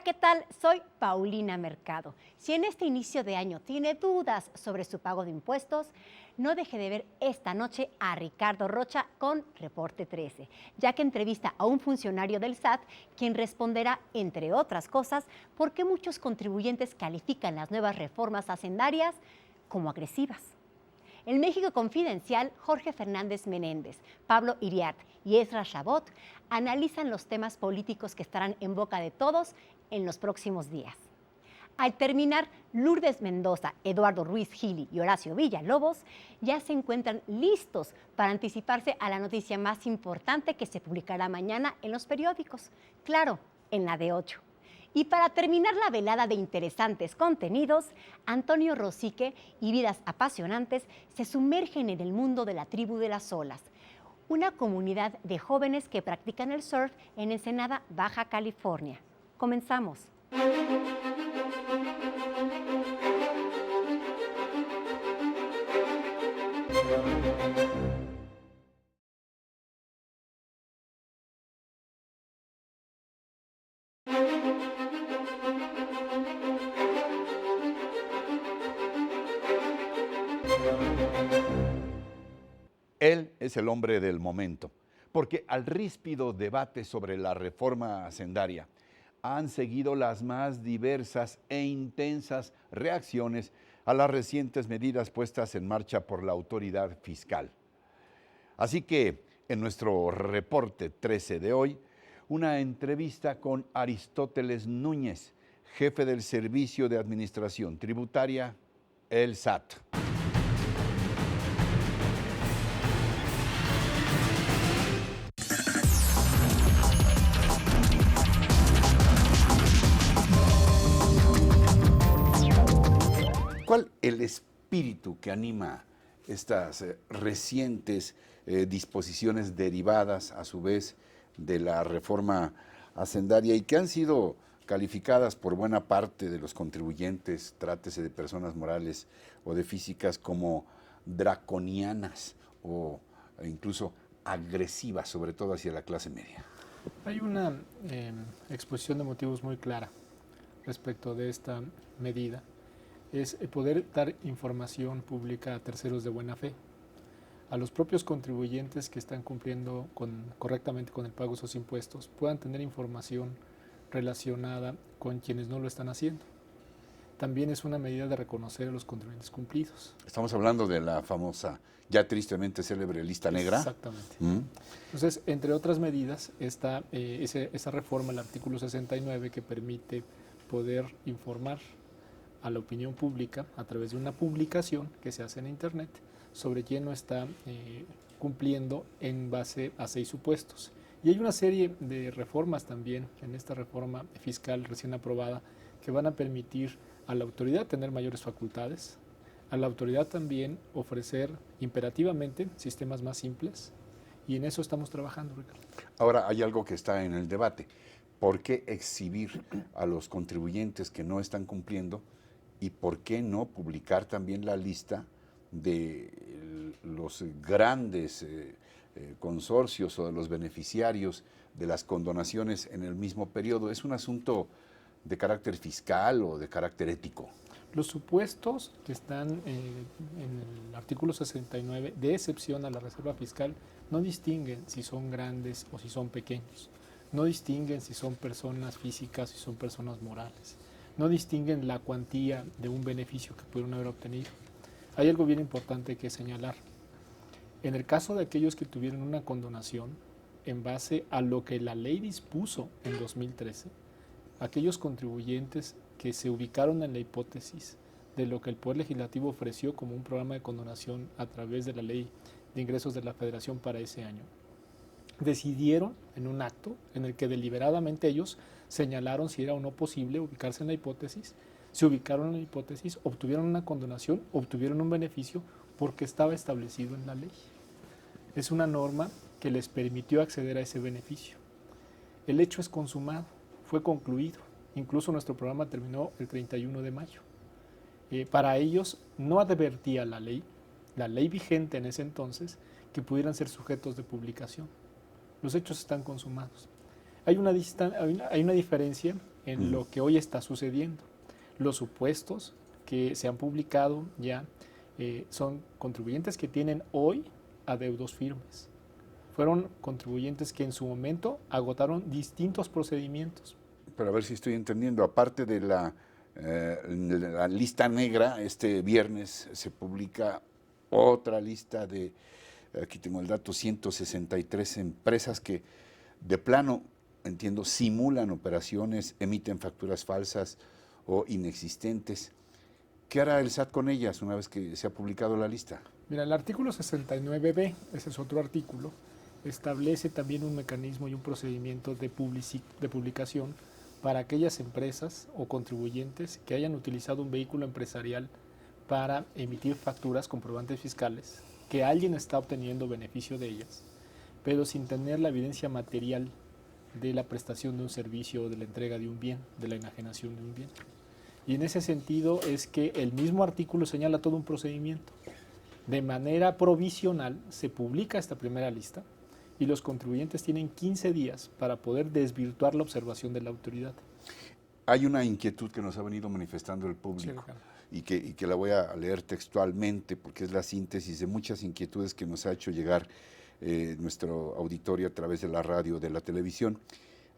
¿qué tal? Soy Paulina Mercado. Si en este inicio de año tiene dudas sobre su pago de impuestos, no deje de ver esta noche a Ricardo Rocha con Reporte 13, ya que entrevista a un funcionario del SAT, quien responderá, entre otras cosas, por qué muchos contribuyentes califican las nuevas reformas hacendarias como agresivas. En México Confidencial, Jorge Fernández Menéndez, Pablo Iriart y Ezra Chabot analizan los temas políticos que estarán en boca de todos en los próximos días. Al terminar, Lourdes Mendoza, Eduardo Ruiz Gili y Horacio Villalobos ya se encuentran listos para anticiparse a la noticia más importante que se publicará mañana en los periódicos, claro, en la de 8. Y para terminar la velada de interesantes contenidos, Antonio Rosique y Vidas Apasionantes se sumergen en el mundo de la tribu de las olas, una comunidad de jóvenes que practican el surf en Ensenada, Baja California. Comenzamos. Él es el hombre del momento, porque al ríspido debate sobre la reforma hacendaria han seguido las más diversas e intensas reacciones a las recientes medidas puestas en marcha por la autoridad fiscal. Así que en nuestro reporte 13 de hoy, una entrevista con Aristóteles Núñez, jefe del Servicio de Administración Tributaria, el SAT. ¿Cuál el espíritu que anima estas recientes disposiciones derivadas, a su vez, de la reforma hacendaria y que han sido calificadas por buena parte de los contribuyentes, trátese de personas morales o de físicas, como draconianas o incluso agresivas, sobre todo hacia la clase media? Hay una exposición de motivos muy clara respecto de esta medida. Es poder dar información pública a terceros de buena fe, a los propios contribuyentes que están cumpliendo correctamente con el pago de sus impuestos, puedan tener información relacionada con quienes no lo están haciendo. También es una medida de reconocer a los contribuyentes cumplidos. Estamos hablando de la famosa, ya tristemente célebre lista negra. Exactamente. Entonces, entre otras medidas, está esa reforma, el artículo 69, que permite poder informar a la opinión pública a través de una publicación que se hace en Internet sobre quién no está cumpliendo en base a 6 supuestos. Y hay una serie de reformas también en esta reforma fiscal recién aprobada que van a permitir a la autoridad tener mayores facultades, a la autoridad también ofrecer imperativamente sistemas más simples, y en eso estamos trabajando, Ricardo. Ahora, hay algo que está en el debate. ¿Por qué exhibir a los contribuyentes que no están cumpliendo? ¿Y por qué no publicar también la lista de los grandes consorcios o de los beneficiarios de las condonaciones en el mismo periodo? ¿Es un asunto de carácter fiscal o de carácter ético? Los supuestos que están en el artículo 69, de excepción a la reserva fiscal, no distinguen si son grandes o si son pequeños. No distinguen si son personas físicas o si son personas morales. No distinguen la cuantía de un beneficio que pudieron haber obtenido. Hay algo bien importante que señalar. En el caso de aquellos que tuvieron una condonación en base a lo que la ley dispuso en 2013, aquellos contribuyentes que se ubicaron en la hipótesis de lo que el Poder Legislativo ofreció como un programa de condonación a través de la Ley de Ingresos de la Federación para ese año, decidieron en un acto en el que deliberadamente ellos señalaron si era o no posible ubicarse en la hipótesis, se ubicaron en la hipótesis, obtuvieron una condonación, obtuvieron un beneficio porque estaba establecido en la ley. Es una norma que les permitió acceder a ese beneficio. El hecho es consumado, fue concluido, incluso nuestro programa terminó el 31 de mayo. Para ellos no advertía la ley vigente en ese entonces, que pudieran ser sujetos de publicación. Los hechos están consumados. Hay una diferencia en lo que hoy está sucediendo. Los supuestos que se han publicado ya son contribuyentes que tienen hoy adeudos firmes. Fueron contribuyentes que en su momento agotaron distintos procedimientos. Pero a ver si estoy entendiendo, aparte de la lista negra, este viernes se publica otra lista de, aquí tengo el dato, 163 empresas que de plano, entiendo, simulan operaciones, emiten facturas falsas o inexistentes. ¿Qué hará el SAT con ellas una vez que se ha publicado la lista? Mira, el artículo 69B, ese es otro artículo, establece también un mecanismo y un procedimiento de publicación para aquellas empresas o contribuyentes que hayan utilizado un vehículo empresarial para emitir facturas, comprobantes fiscales, que alguien está obteniendo beneficio de ellas, pero sin tener la evidencia material de la prestación de un servicio o de la entrega de un bien, de la enajenación de un bien. Y en ese sentido es que el mismo artículo señala todo un procedimiento. De manera provisional se publica esta primera lista y los contribuyentes tienen 15 días para poder desvirtuar la observación de la autoridad. Hay una inquietud que nos ha venido manifestando el público y que la voy a leer textualmente porque es la síntesis de muchas inquietudes que nos ha hecho llegar nuestro auditorio a través de la radio, de la televisión.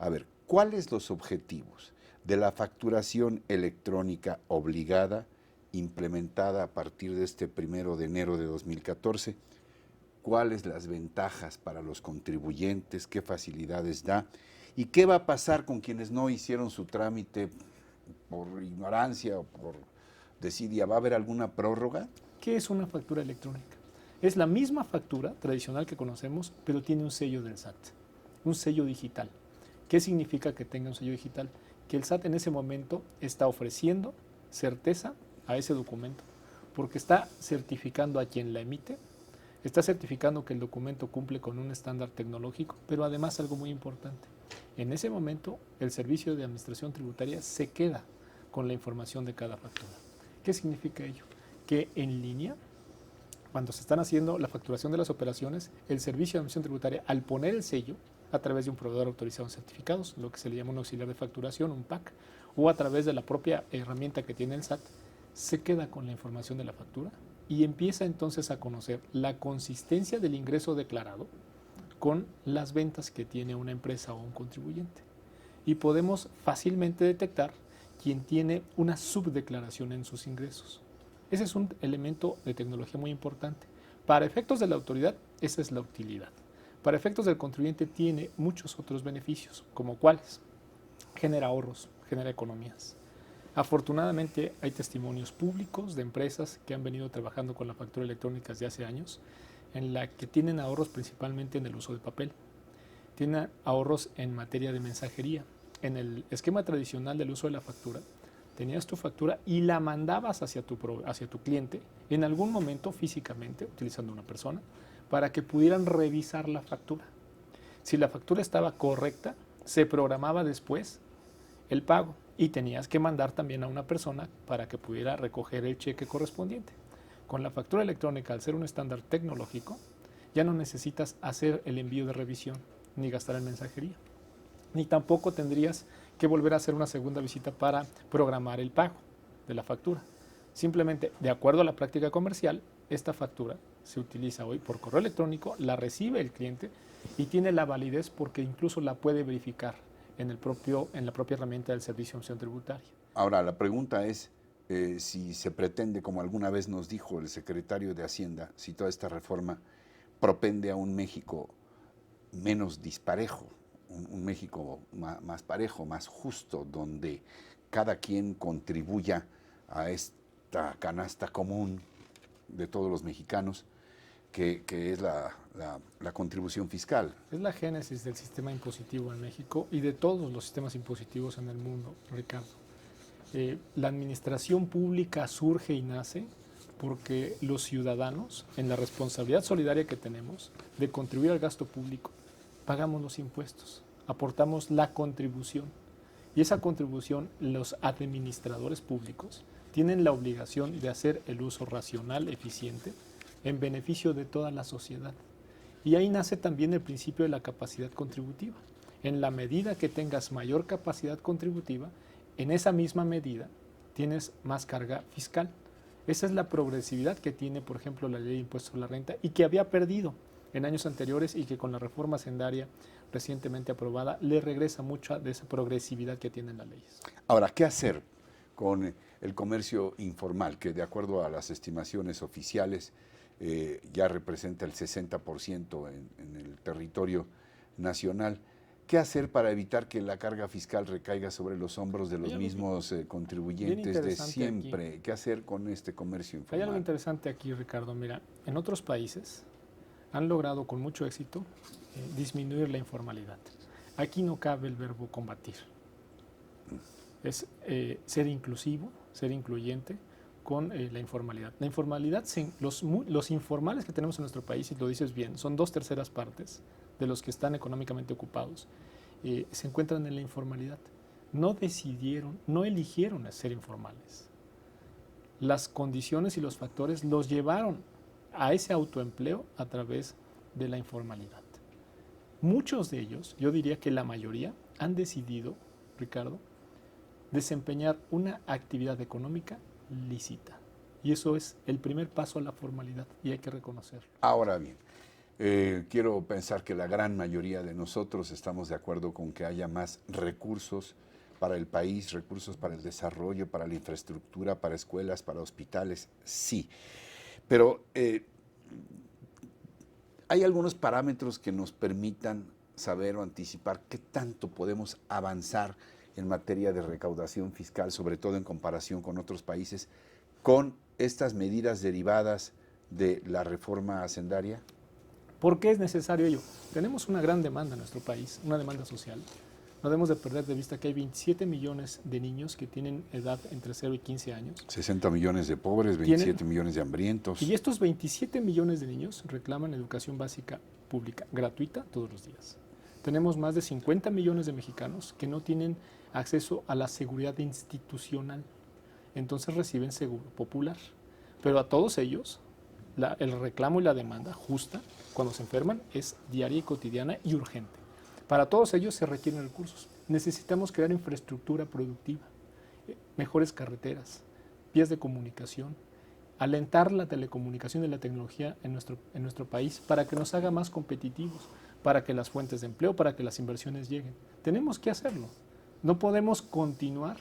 A ver, ¿cuáles los objetivos de la facturación electrónica obligada implementada a partir de este 1 de enero de 2014? ¿Cuáles las ventajas para los contribuyentes? ¿Qué facilidades da? ¿Y qué va a pasar con quienes no hicieron su trámite por ignorancia o por desidia? ¿Va a haber alguna prórroga? ¿Qué es una factura electrónica? Es la misma factura tradicional que conocemos, pero tiene un sello del SAT, un sello digital. ¿Qué significa que tenga un sello digital? Que el SAT en ese momento está ofreciendo certeza a ese documento, porque está certificando a quien la emite, está certificando que el documento cumple con un estándar tecnológico, pero además algo muy importante, en ese momento el Servicio de Administración Tributaria se queda con la información de cada factura. ¿Qué significa ello? Que en línea, cuando se están haciendo la facturación de las operaciones, el Servicio de Administración Tributaria, al poner el sello a través de un proveedor autorizado en certificados, lo que se le llama un auxiliar de facturación, un PAC, o a través de la propia herramienta que tiene el SAT, se queda con la información de la factura y empieza entonces a conocer la consistencia del ingreso declarado con las ventas que tiene una empresa o un contribuyente. Y podemos fácilmente detectar quién tiene una subdeclaración en sus ingresos. Ese es un elemento de tecnología muy importante. Para efectos de la autoridad, esa es la utilidad. Para efectos del contribuyente tiene muchos otros beneficios, como cuáles: genera ahorros, genera economías. Afortunadamente hay testimonios públicos de empresas que han venido trabajando con la factura electrónica desde hace años, en la que tienen ahorros principalmente en el uso de papel. Tienen ahorros en materia de mensajería. En el esquema tradicional del uso de la factura, tenías tu factura y la mandabas hacia tu cliente en algún momento físicamente, utilizando una persona, para que pudieran revisar la factura. Si la factura estaba correcta, se programaba después el pago y tenías que mandar también a una persona para que pudiera recoger el cheque correspondiente. Con la factura electrónica, al ser un estándar tecnológico, ya no necesitas hacer el envío de revisión ni gastar en mensajería, ni tampoco tendrías que volver a hacer una segunda visita para programar el pago de la factura. Simplemente, de acuerdo a la práctica comercial, esta factura se utiliza hoy por correo electrónico, la recibe el cliente y tiene la validez porque incluso la puede verificar en la propia herramienta del Servicio de Administración Tributaria. Ahora, la pregunta es si se pretende, como alguna vez nos dijo el secretario de Hacienda, si toda esta reforma propende a un México menos disparejo, un México más parejo, más justo, donde cada quien contribuya a esta canasta común de todos los mexicanos, que es la contribución fiscal. Es la génesis del sistema impositivo en México y de todos los sistemas impositivos en el mundo, Ricardo. La administración pública surge y nace porque los ciudadanos, en la responsabilidad solidaria que tenemos de contribuir al gasto público, pagamos los impuestos, aportamos la contribución. Y esa contribución, los administradores públicos tienen la obligación de hacer el uso racional, eficiente, en beneficio de toda la sociedad. Y ahí nace también el principio de la capacidad contributiva. En la medida que tengas mayor capacidad contributiva, en esa misma medida tienes más carga fiscal. Esa es la progresividad que tiene, por ejemplo, la ley de impuestos sobre la renta y que había perdido en años anteriores y que con la reforma hacendaria recientemente aprobada le regresa mucha de esa progresividad que tienen las leyes. Ahora, ¿qué hacer con el comercio informal, que de acuerdo a las estimaciones oficiales ya representa el 60% en el territorio nacional? ¿Qué hacer para evitar que la carga fiscal recaiga sobre los hombros de los mismos contribuyentes de siempre? Aquí. ¿Qué hacer con este comercio informal? Hay algo interesante aquí, Ricardo. Mira, en otros países han logrado con mucho éxito disminuir la informalidad. Aquí no cabe el verbo combatir. Es ser inclusivo, ser incluyente con la informalidad. La informalidad, los informales que tenemos en nuestro país, y lo dices bien, son 2/3 partes de los que están económicamente ocupados, se encuentran en la informalidad. No decidieron, no eligieron ser informales. Las condiciones y los factores los llevaron a ese autoempleo a través de la informalidad. Muchos de ellos, yo diría que la mayoría, han decidido, Ricardo, desempeñar una actividad económica lícita. Y eso es el primer paso a la formalidad y hay que reconocerlo. Ahora bien, quiero pensar que la gran mayoría de nosotros estamos de acuerdo con que haya más recursos para el país, recursos para el desarrollo, para la infraestructura, para escuelas, para hospitales, sí. Pero hay algunos parámetros que nos permitan saber o anticipar qué tanto podemos avanzar en materia de recaudación fiscal, sobre todo en comparación con otros países, con estas medidas derivadas de la reforma hacendaria. ¿Por qué es necesario ello? Tenemos una gran demanda en nuestro país, una demanda social. No debemos de perder de vista que hay 27 millones de niños que tienen edad entre 0 y 15 años. 60 millones de pobres, 27 millones de hambrientos. Y estos 27 millones de niños reclaman educación básica pública, gratuita, todos los días. Tenemos más de 50 millones de mexicanos que no tienen acceso a la seguridad institucional. Entonces reciben seguro popular. Pero a todos ellos, el reclamo y la demanda justa, cuando se enferman, es diaria y cotidiana y urgente. Para todos ellos se requieren recursos. Necesitamos crear infraestructura productiva, mejores carreteras, vías de comunicación, alentar la telecomunicación y la tecnología en nuestro país para que nos haga más competitivos, para que las fuentes de empleo, para que las inversiones lleguen. Tenemos que hacerlo. No podemos continuar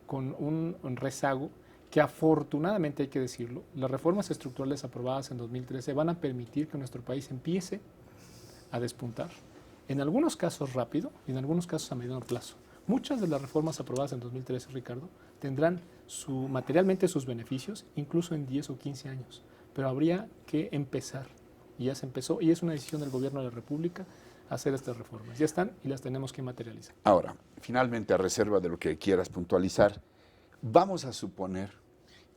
con un rezago que afortunadamente, hay que decirlo, las reformas estructurales aprobadas en 2013 van a permitir que nuestro país empiece a despuntar. En algunos casos rápido y en algunos casos a mediano plazo. Muchas de las reformas aprobadas en 2013, Ricardo, tendrán materialmente sus beneficios incluso en 10 o 15 años. Pero habría que empezar, y ya se empezó, y es una decisión del Gobierno de la República hacer estas reformas. Ya están y las tenemos que materializar. Ahora, finalmente, a reserva de lo que quieras puntualizar, vamos a suponer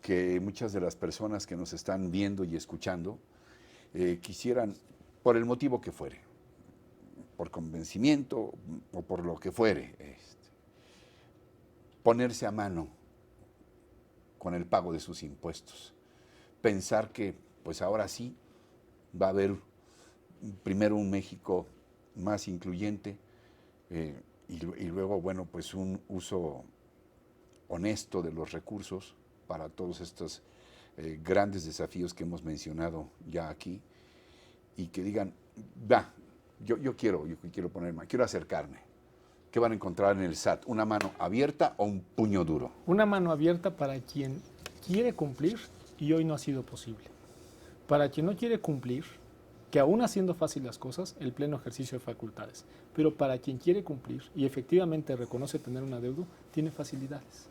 que muchas de las personas que nos están viendo y escuchando quisieran, por el motivo que fuere, por convencimiento o por lo que fuere, ponerse a mano con el pago de sus impuestos. Pensar que, pues ahora sí, va a haber primero un México más incluyente y luego, bueno, pues un uso honesto de los recursos para todos estos grandes desafíos que hemos mencionado ya aquí y que digan, yo quiero ponerme, quiero acercarme. ¿Qué van a encontrar en el SAT? ¿Una mano abierta o un puño duro? Una mano abierta para quien quiere cumplir y hoy no ha sido posible. Para quien no quiere cumplir, que aún haciendo fácil las cosas, el pleno ejercicio de facultades. Pero para quien quiere cumplir y efectivamente reconoce tener un adeudo, tiene facilidades.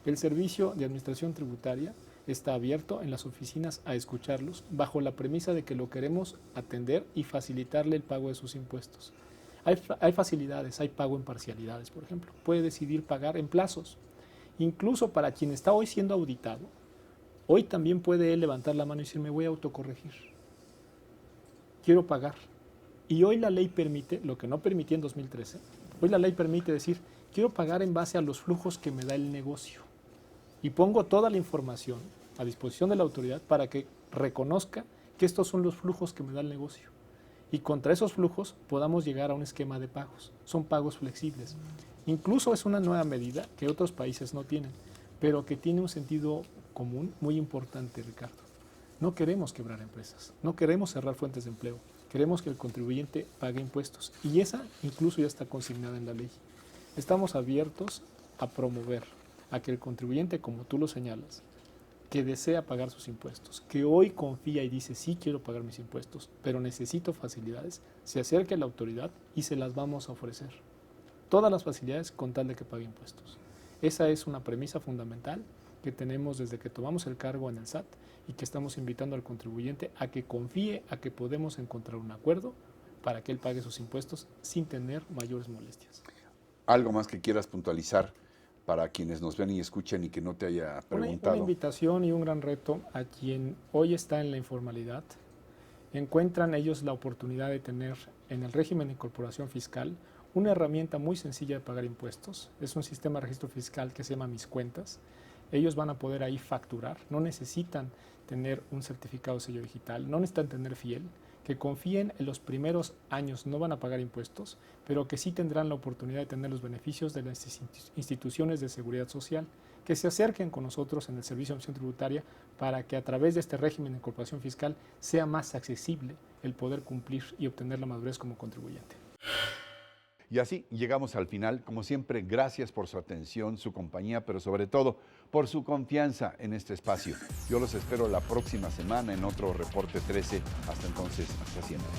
El Servicio de Administración Tributaria está abierto en las oficinas a escucharlos bajo la premisa de que lo queremos atender y facilitarle el pago de sus impuestos. Hay facilidades, hay pago en parcialidades, por ejemplo. Puede decidir pagar en plazos. Incluso para quien está hoy siendo auditado, hoy también puede él levantar la mano y decir, me voy a autocorregir. Quiero pagar. Y hoy la ley permite, lo que no permitía en 2013, hoy la ley permite decir, quiero pagar en base a los flujos que me da el negocio. Y pongo toda la información a disposición de la autoridad para que reconozca que estos son los flujos que me da el negocio. y contra esos flujos podamos llegar a un esquema de pagos. Son pagos flexibles. Incluso es una nueva medida que otros países no tienen, pero que tiene un sentido común muy importante, Ricardo. No queremos quebrar empresas, no queremos cerrar fuentes de empleo, queremos que el contribuyente pague impuestos y esa incluso ya está consignada en la ley. Estamos abiertos a promover a que el contribuyente, como tú lo señalas, que desea pagar sus impuestos, que hoy confía y dice sí quiero pagar mis impuestos, pero necesito facilidades, se acerque a la autoridad y se las vamos a ofrecer. Todas las facilidades con tal de que pague impuestos. Esa es una premisa fundamental que tenemos desde que tomamos el cargo en el SAT y que estamos invitando al contribuyente a que confíe a que podemos encontrar un acuerdo para que él pague sus impuestos sin tener mayores molestias. ¿Algo más que quieras puntualizar para quienes nos ven y escuchen y que no te haya preguntado? Una invitación y un gran reto a quien hoy está en la informalidad. Encuentran ellos la oportunidad de tener en el régimen de incorporación fiscal una herramienta muy sencilla de pagar impuestos. Es un sistema de registro fiscal que se llama Mis Cuentas. Ellos van a poder ahí facturar, no necesitan tener un certificado de sello digital, no necesitan tener FIEL, que confíen en los primeros años no van a pagar impuestos, pero que sí tendrán la oportunidad de tener los beneficios de las instituciones de seguridad social, que se acerquen con nosotros en el Servicio de Administración Tributaria para que a través de este régimen de incorporación fiscal sea más accesible el poder cumplir y obtener la madurez como contribuyente. Y así llegamos al final. Como siempre, gracias por su atención, su compañía, pero sobre todo por su confianza en este espacio. Yo los espero la próxima semana en otro Reporte 13. Hasta entonces, hasta siempre.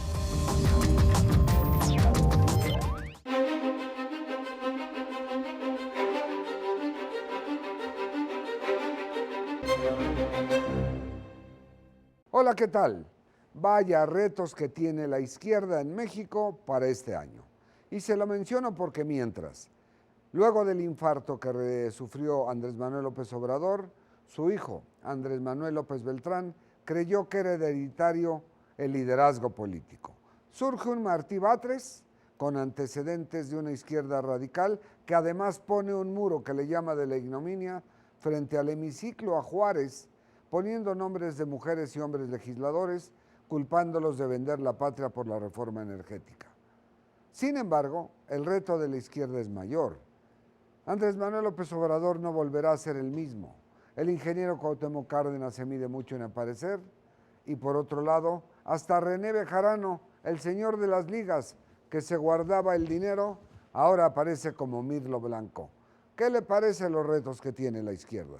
Hola, ¿qué tal? Vaya retos que tiene la izquierda en México para este año. Y se lo menciono porque luego del infarto que sufrió Andrés Manuel López Obrador, su hijo, Andrés Manuel López Beltrán, creyó que era hereditario el liderazgo político. Surge un Martí Batres con antecedentes de una izquierda radical que además pone un muro que le llama de la ignominia frente al hemiciclo a Juárez, poniendo nombres de mujeres y hombres legisladores, culpándolos de vender la patria por la reforma energética. Sin embargo, el reto de la izquierda es mayor. Andrés Manuel López Obrador no volverá a ser el mismo. El ingeniero Cuauhtémoc Cárdenas se mide mucho en aparecer. Y por otro lado, hasta René Bejarano, el señor de las ligas, que se guardaba el dinero, ahora aparece como mirlo blanco. ¿Qué le parecen los retos que tiene la izquierda?